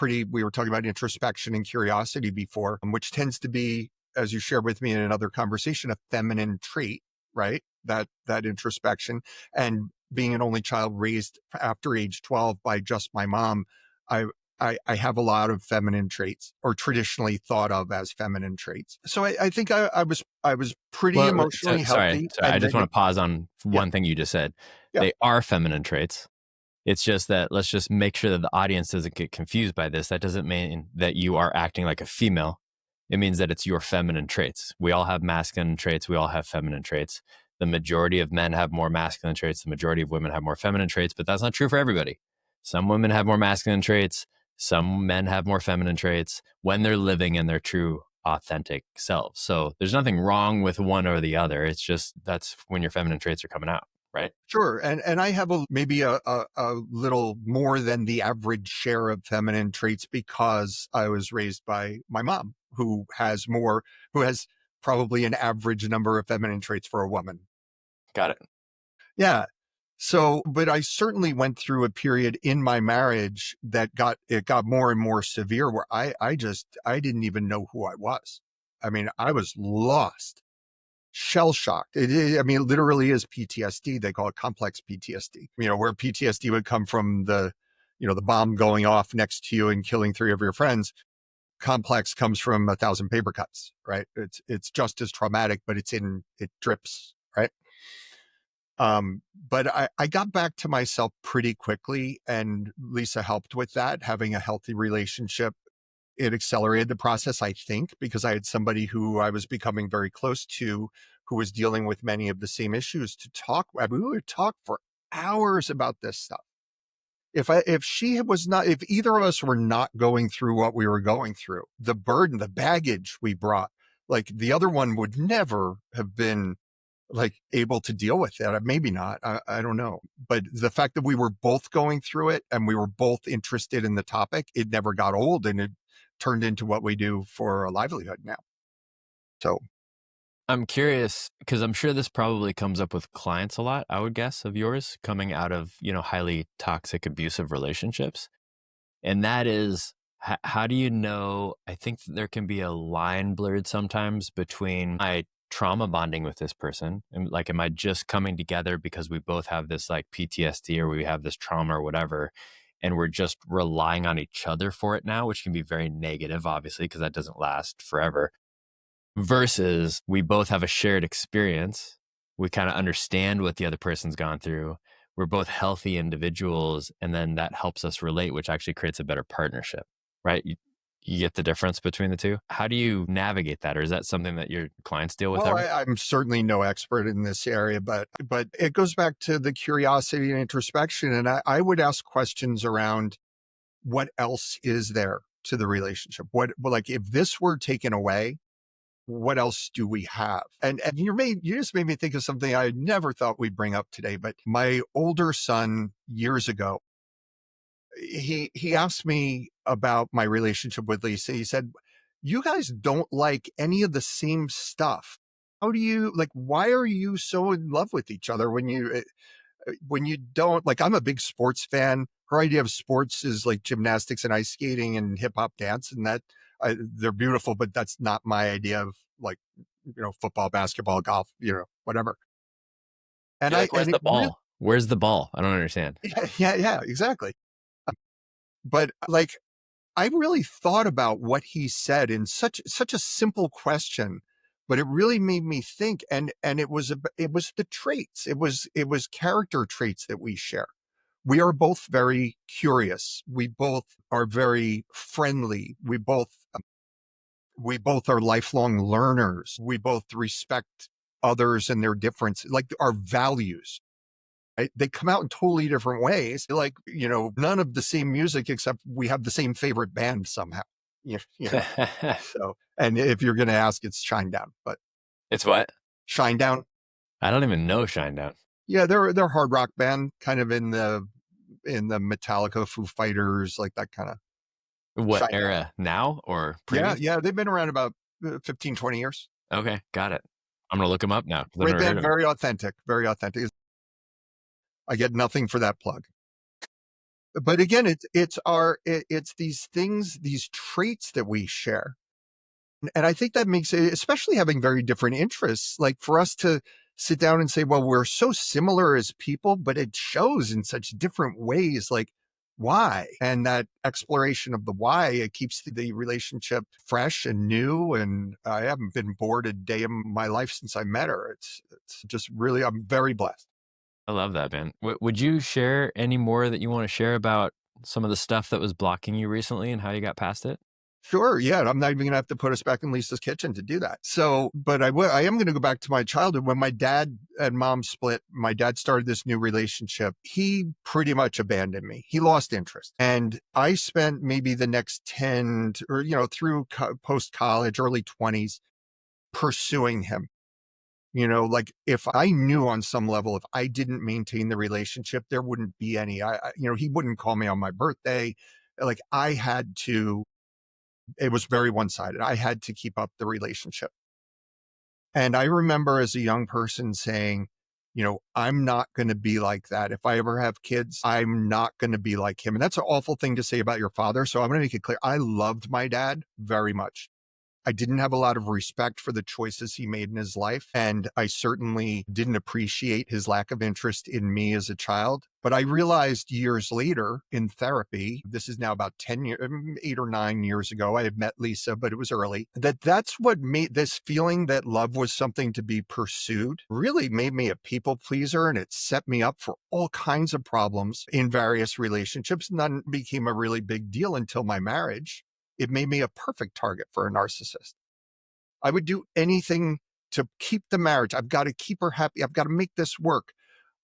we were talking about introspection and curiosity before, which tends to be, as you shared with me in another conversation, a feminine trait, right? That introspection. And being an only child raised after age 12 by just my mom, I I have a lot of feminine traits, or traditionally thought of as feminine traits. So I think I was pretty Well, so, emotionally sorry, healthy. sorry. I And just then want to pause on yeah, one thing you just said. yeah, They are feminine traits. It's just that let's just make sure that the audience doesn't get confused by this. That doesn't mean that you are acting like a female. It means that it's your feminine traits. We all have masculine traits. We all have feminine traits. The majority of men have more masculine traits. The majority of women have more feminine traits, but that's not true for everybody. Some women have more masculine traits. Some men have more feminine traits when they're living in their true, authentic selves. So there's nothing wrong with one or the other. It's just that's when your feminine traits are coming out, right? sure. And I have maybe a little more than the average share of feminine traits because I was raised by my mom, who has probably an average number of feminine traits for a woman. Got it. Yeah. So, but I certainly went through a period in my marriage that got more and more severe where I didn't even know who I was. I mean, I was lost, shell shocked. I mean, it literally is PTSD. They call it complex PTSD, where PTSD would come from the bomb going off next to you and killing three of your friends. Complex comes from 1,000 paper cuts, right? It's just as traumatic, but it drips, right? But I got back to myself pretty quickly, and Lisa helped with that. Having a healthy relationship, it accelerated the process, I think, because I had somebody who I was becoming very close to, who was dealing with many of the same issues to talk. I mean, we would talk for hours about this stuff. If either of us were not going through what we were going through, the burden, the baggage we brought, like the other one would never have been like able to deal with that. Maybe not. I don't know. But the fact that we were both going through it and we were both interested in the topic, it never got old, and it turned into what we do for a livelihood now. So, I'm curious because I'm sure this probably comes up with clients a lot, I would guess, of yours coming out of, highly toxic, abusive relationships. And that is, how do you know? I think that there can be a line blurred sometimes between my trauma bonding with this person and like, am I just coming together because we both have this like PTSD or we have this trauma or whatever, and we're just relying on each other for it now, which can be very negative, obviously, because that doesn't last forever versus we both have a shared experience. We kind of understand what the other person's gone through. We're both healthy individuals. And then that helps us relate, which actually creates a better partnership, right? You get the difference between the two. How do you navigate that? Or is that something that your clients deal with well, ever? I'm certainly no expert in this area, but it goes back to the curiosity and introspection. And I would ask questions around what else is there to the relationship. Like if this were taken away, what else do we have? And you just made me think of something I never thought we'd bring up today. But my older son years ago, he asked me about my relationship with Lisa. He said, "You guys don't like any of the same stuff. How do you like? Why are you so in love with each other when you don't like?" I'm a big sports fan. Her idea of sports is like gymnastics and ice skating and hip hop dance, and they're beautiful, but that's not my idea of like football, basketball, golf, whatever. And You're like, where's it the really, ball? Where's the ball? I don't understand. yeah, exactly. But like I really thought about what he said in such a simple question. but it really made me think. And it was the traits. It was character traits that we share. We are both very curious. We both are very friendly. We both are lifelong learners. We both respect others and their difference, like our values. Right? They come out in totally different ways. Like, none of the same music, except we have the same favorite band somehow. You know. So, and if you're going to ask, it's Shinedown, but It's what? Shinedown, I don't even know Shinedown. yeah, they're a hard rock band, kind of in the Metallica, Foo Fighters, like that kind of What Shinedown. era? Now or Yeah, previous? yeah, they've been around about 15, 20 years. Okay, got it. I'm gonna look them up now because I've Great never heard band, of them. very authentic, very authentic. I get nothing for that plug. But again, it's these things, these traits that we share. And I think that makes it, especially having very different interests, like for us to sit down and say, well, we're so similar as people, but it shows in such different ways. Like, why? And that exploration of the why, it keeps the relationship fresh and new. And I haven't been bored a day in my life since I met her. It's just really, I'm very blessed. I love that, man. Would you share any more that you want to share about some of the stuff that was blocking you recently and how you got past it? Sure. Yeah. I'm not even going to have to put us back in Lisa's kitchen to do that. So, but I am going to go back to my childhood. When my dad and mom split, my dad started this new relationship. He pretty much abandoned me. He lost interest. And I spent maybe the next 10 or, through post college, early 20s pursuing him. Like if I knew on some level, if I didn't maintain the relationship, there wouldn't be any, he wouldn't call me on my birthday. Like I had to, it was very one-sided. I had to keep up the relationship. And I remember as a young person saying, I'm not going to be like that. If I ever have kids, I'm not going to be like him. And that's an awful thing to say about your father. So I'm going to make it clear. I loved my dad very much. I didn't have a lot of respect for the choices he made in his life. And I certainly didn't appreciate his lack of interest in me as a child. But I realized years later in therapy, this is now about 10 years, 8 or 9 years ago, I had met Lisa, but it was early, that's what made this feeling that love was something to be pursued really made me a people pleaser. And it set me up for all kinds of problems in various relationships. None became a really big deal until my marriage. It made me a perfect target for a narcissist. I would do anything to keep the marriage. I've got to keep her happy. I've got to make this work,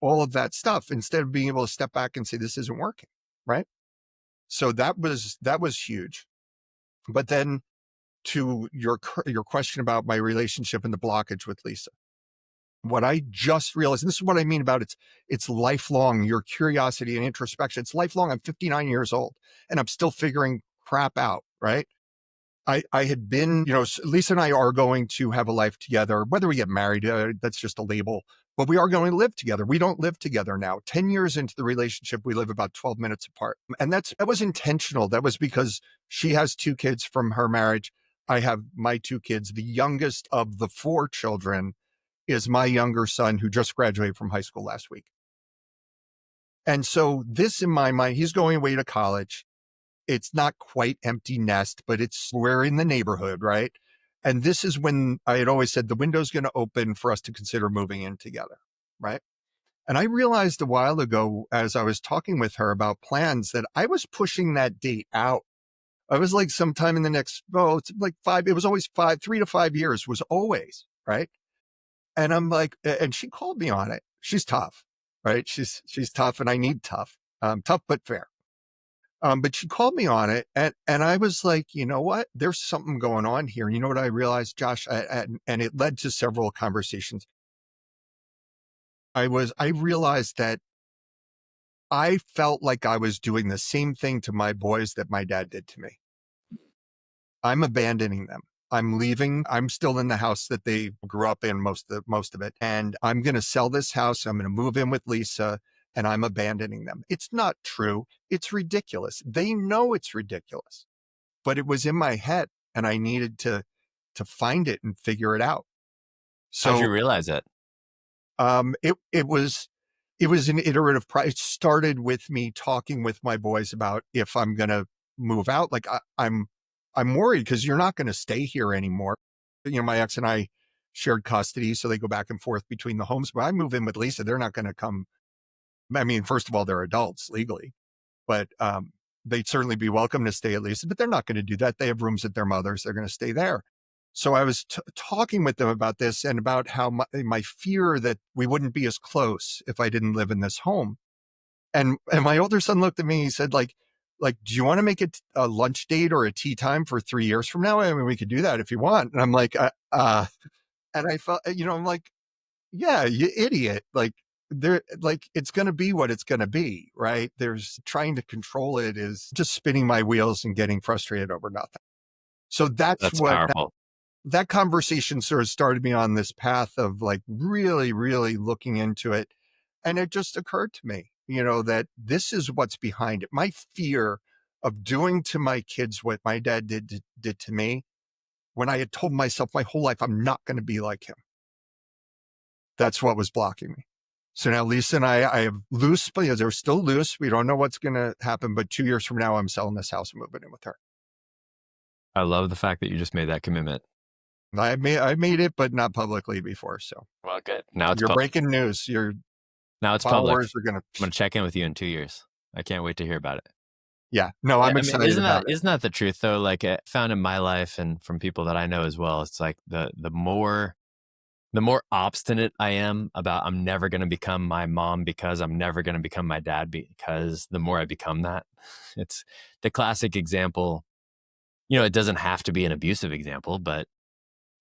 all of that stuff, instead of being able to step back and say, this isn't working. Right. So that was huge. But then to your question about my relationship and the blockage with Lisa, what I just realized, and this is what I mean about it's lifelong, your curiosity and introspection. It's lifelong. I'm 59 years old and I'm still figuring crap out. Right. I had been, Lisa and I are going to have a life together, whether we get married, that's just a label, but we are going to live together. We don't live together now. 10 years into the relationship, we live about 12 minutes apart. And that was intentional. That was because she has 2 kids from her marriage. I have my 2 kids. The youngest of the 4 children is my younger son who just graduated from high school last week. And so this in my mind, he's going away to college. It's not quite empty nest, but we're in the neighborhood, right? And this is when I had always said the window's going to open for us to consider moving in together, right? And I realized a while ago, as I was talking with her about plans, that I was pushing that date out. I was like, sometime in the next, it's like it was always 3 to 5 years was always, right? And I'm like, and she called me on it. She's tough, right? She's tough and I need tough, tough, but fair. But she called me on it, and I was like, you know what? There's something going on here. And you know what I realized, Josh? And it led to several conversations. I realized that I felt like I was doing the same thing to my boys that my dad did to me. I'm abandoning them. I'm leaving. I'm still in the house that they grew up in, most of it. And I'm going to sell this house. I'm going to move in with Lisa and I'm abandoning them. It's not true. It's ridiculous. They know it's ridiculous, but it was in my head and I needed to find it and figure it out. How'd you So, realize it? it was an iterative process. It started with me talking with my boys about if I'm going to move out. Like I'm worried because you're not going to stay here anymore. My ex and I shared custody. So they go back and forth between the homes. But I move in with Lisa, they're not going to come. I mean, first of all, they're adults legally, but they'd certainly be welcome to stay at Lisa, but they're not going to do that. They have rooms at their mother's. They're going to stay there. So I was talking with them about this and about how my fear that we wouldn't be as close if I didn't live in this home. And my older son looked at me, he said, do you want to make it a lunch date or a tea time for 3 years from now? I mean, we could do that if you want. And I'm like, and I felt, I'm like, yeah, you idiot. It's going to be what it's going to be, right? There's trying to control it is just spinning my wheels and getting frustrated over nothing. So that's That's what powerful. that conversation sort of started me on this path of like really, really looking into it. And it just occurred to me, that this is what's behind it. My fear of doing to my kids what my dad did to me when I had told myself my whole life, I'm not going to be like him. That's what was blocking me. So now Lisa and I have loose, but they're still loose. We don't know what's going to happen, but 2 years from now, I'm selling this house and moving in with her. I love the fact that you just made that commitment. I made it, but not publicly before. So Well, good. Now it's you're public. breaking news. Your Now it's public. followers are going I'm going to check in with you in 2 years. I can't wait to hear about it. yeah, no, I'm excited about it. Isn't that the truth though? Like I found in my life and from people that I know as well, it's like the more obstinate I am about I'm never going to become my mom because I'm never going to become my dad because the more I become that, it's the classic example. It doesn't have to be an abusive example, but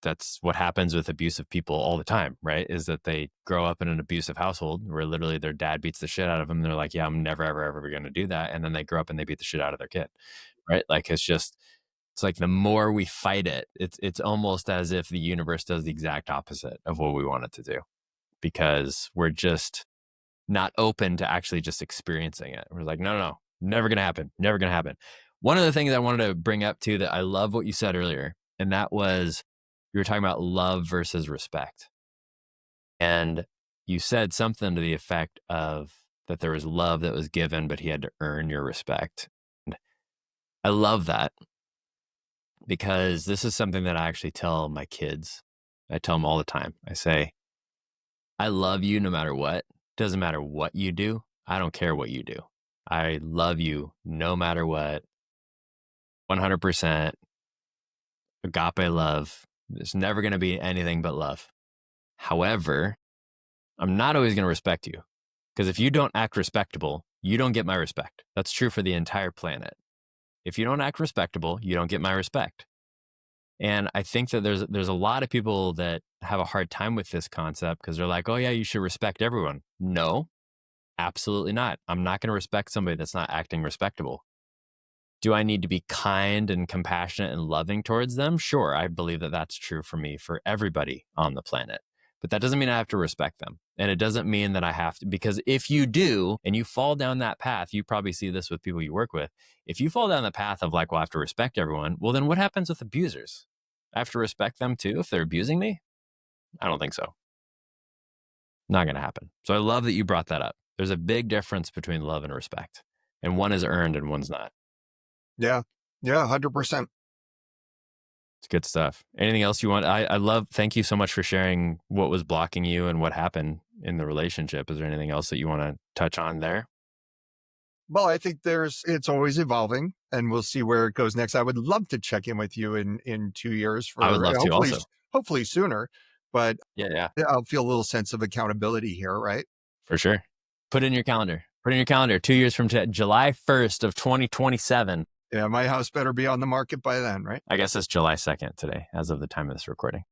that's what happens with abusive people all the time, right? Is that they grow up in an abusive household where literally their dad beats the shit out of them. And they're like, yeah, I'm never, ever, ever going to do that. And then they grow up and they beat the shit out of their kid, right? Like it's like the more we fight it, it's almost as if the universe does the exact opposite of what we want it to do because we're just not open to actually just experiencing it. We're like, no, never going to happen. Never going to happen. One of the things I wanted to bring up too, that I love what you said earlier, and that was, you were talking about love versus respect. And you said something to the effect of that there was love that was given, but he had to earn your respect. And I love that because this is something that I actually tell my kids. I tell them all the time. I say, I love you no matter what. Doesn't matter what you do. I don't care what you do. I love you no matter what. 100% agape love. There's never going to be anything but love. However, I'm not always going to respect you because if you don't act respectable, you don't get my respect. That's true for the entire planet. If you don't act respectable, you don't get my respect. And I think that there's a lot of people that have a hard time with this concept because they're like, oh yeah, you should respect everyone. No, absolutely not. I'm not going to respect somebody that's not acting respectable. Do I need to be kind and compassionate and loving towards them? Sure, I believe that that's true for me, for everybody on the planet. But that doesn't mean I have to respect them. And it doesn't mean that I have to, because if you do, and you fall down that path, you probably see this with people you work with. If you fall down the path of like, well, I have to respect everyone, well, then what happens with abusers? I have to respect them too if they're abusing me? I don't think so. Not going to happen. So I love that you brought that up. There's a big difference between love and respect. And one is earned and one's not. Yeah. Yeah. 100%. It's good stuff. Anything else you want? Thank you so much for sharing what was blocking you and what happened in the relationship. Is there anything else that you want to touch on there? Well, I think it's always evolving and we'll see where it goes next. I would love to check in with you in 2 years I would love to also. Hopefully sooner, but Yeah. I'll feel a little sense of accountability here, right? For sure. Put it in your calendar. 2 years from today, July 1st of 2027. Yeah, my house better be on the market by then, right? I guess it's July 2nd today, as of the time of this recording.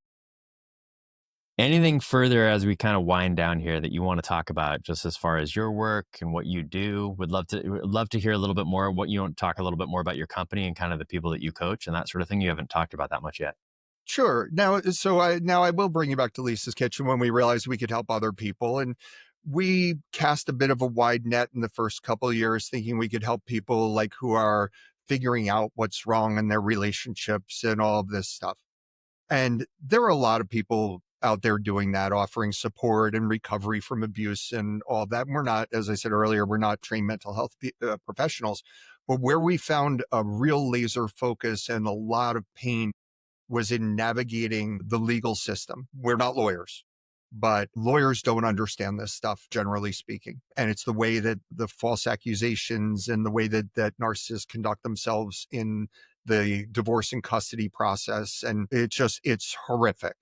Anything further as we kind of wind down here that you want to talk about, just as far as your work and what you do? Would love to hear a little bit more. What you want to talk a little bit more about your company and kind of the people that you coach and that sort of thing. You haven't talked about that much yet. Sure. Now I will bring you back to Lisa's Kitchen when we realized we could help other people, and we cast a bit of a wide net in the first couple of years, thinking we could help people like who are figuring out what's wrong in their relationships and all of this stuff. And there are a lot of people out there doing that, offering support and recovery from abuse and all that. We're not, as I said earlier, we're not trained mental health professionals, but where we found a real laser focus and a lot of pain was in navigating the legal system. We're not lawyers, but lawyers don't understand this stuff, generally speaking. And it's the way that the false accusations and the way that narcissists conduct themselves in the divorce and custody process. And it's horrific.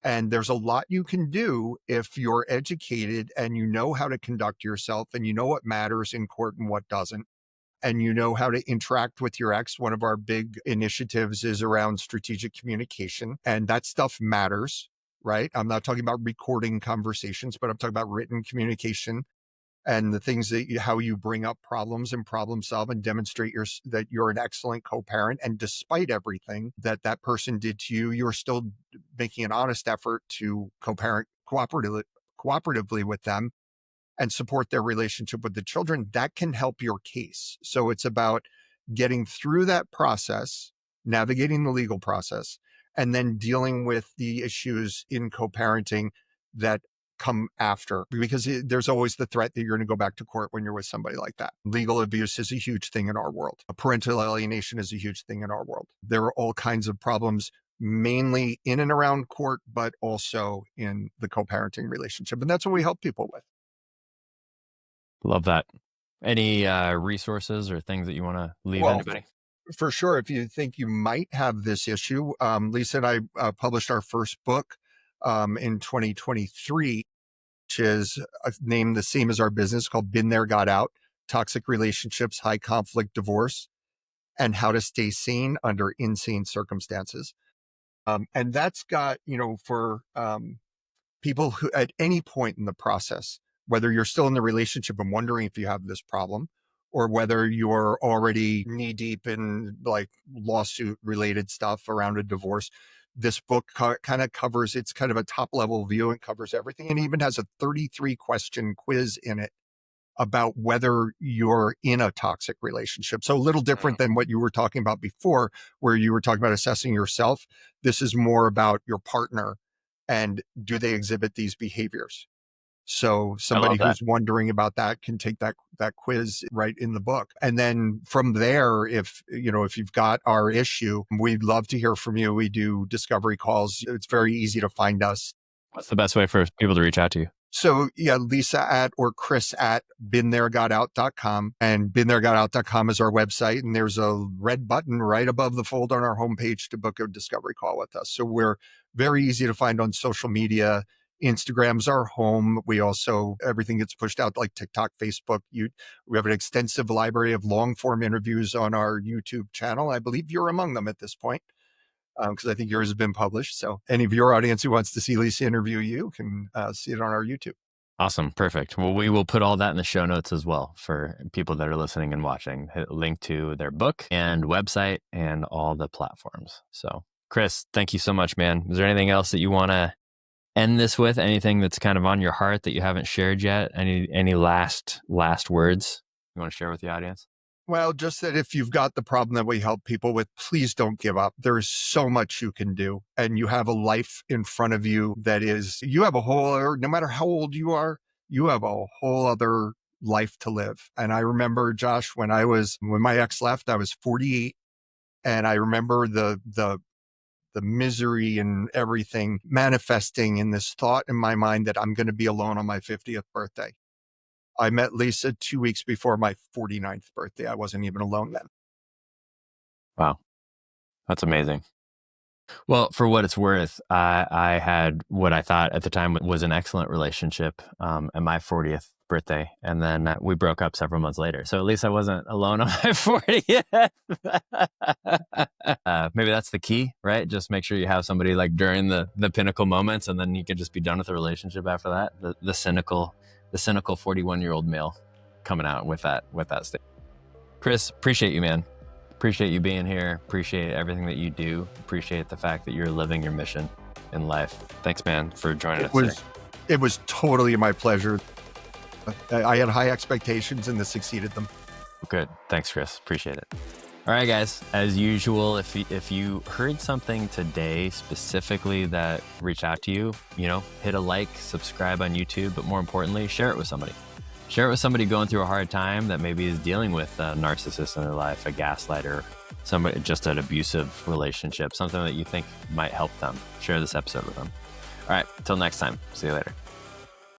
And there's a lot you can do if you're educated and you know how to conduct yourself and you know what matters in court and what doesn't, and you know how to interact with your ex. One of our big initiatives is around strategic communication, and that stuff matters, right? I'm not talking about recording conversations, but I'm talking about written communication and the things how you bring up problems and problem solve and demonstrate that you're an excellent co-parent. And despite everything that person did to you, you're still making an honest effort to co-parent cooperatively with them and support their relationship with the children. That can help your case. So it's about getting through that process, navigating the legal process, and then dealing with the issues in co-parenting that come after, because there's always the threat that you're going to go back to court when you're with somebody like that. Legal abuse is a huge thing in our world. Parental alienation is a huge thing in our world. There are all kinds of problems, mainly in and around court, but also in the co-parenting relationship. And that's what we help people with. Love that. Any resources or things that you want to leave Well, anybody? for sure, if you think you might have this issue, Lisa and I published our first book in 2023, which is named the same as our business, called Been There, Got Out: Toxic Relationships, High Conflict Divorce, and How to Stay Sane Under Insane Circumstances. And that's got, for people who at any point in the process, whether you're still in the relationship and wondering if you have this problem, or whether you're already knee deep in like lawsuit related stuff around a divorce, this book kind of covers, it's kind of a top level view and covers everything, and even has a 33 question quiz in it about whether you're in a toxic relationship. So a little different than what you were talking about before, where you were talking about assessing yourself. This is more about your partner and do they exhibit these behaviors. So somebody who's wondering about that can take that quiz right in the book. And then from there, if you've got our issue, we'd love to hear from you. We do discovery calls. It's very easy to find us. What's the best way for people to reach out to you? So yeah, Lisa or Chris at BeenThereGotOut.com, and BeenThereGotOut.com is our website. And there's a red button right above the fold on our homepage to book a discovery call with us. So we're very easy to find on social media. Instagram's our home. We also, everything gets pushed out like TikTok, Facebook. We have an extensive library of long form interviews on our YouTube channel. I believe you're among them at this point, because I think yours has been published. So any of your audience who wants to see Lisa interview you can see it on our YouTube. Awesome. Perfect. Well, we will put all that in the show notes as well for people that are listening and watching. Hit link to their book and website and all the platforms. So Chris, thank you so much, man. Is there anything else that you want to end this with? Anything that's kind of on your heart that you haven't shared yet? Any last words you want to share with the audience? Well, just that if you've got the problem that we help people with, please don't give up. There's so much you can do, and you have a life in front of you you have a whole, no matter how old you are, you have a whole other life to live. And I remember, Josh, when my ex left, I was 48, and I remember the misery and everything manifesting in this thought in my mind that I'm going to be alone on my 50th birthday. I met Lisa 2 weeks before my 49th birthday. I wasn't even alone then. Wow. That's amazing. Well, for what it's worth, I had what I thought at the time was an excellent relationship at my 40th birthday. And then we broke up several months later. So at least I wasn't alone on my 40th. Maybe that's the key, right? Just make sure you have somebody like during the pinnacle moments, and then you can just be done with the relationship after that. The cynical 41-year-old male coming out with that statement. Chris, appreciate you, man. Appreciate you being here. Appreciate everything that you do. Appreciate the fact that you're living your mission in life. Thanks, man, for joining us today. It was totally my pleasure. I had high expectations and this exceeded them. Good. Thanks, Chris. Appreciate it. All right, guys. As usual, if you heard something today specifically that reached out to you, hit a like, subscribe on YouTube, but more importantly, share it with somebody. Share it with somebody going through a hard time that maybe is dealing with a narcissist in their life, a gaslighter, somebody just an abusive relationship, something that you think might help them, share this episode with them. All right, till next time. See you later.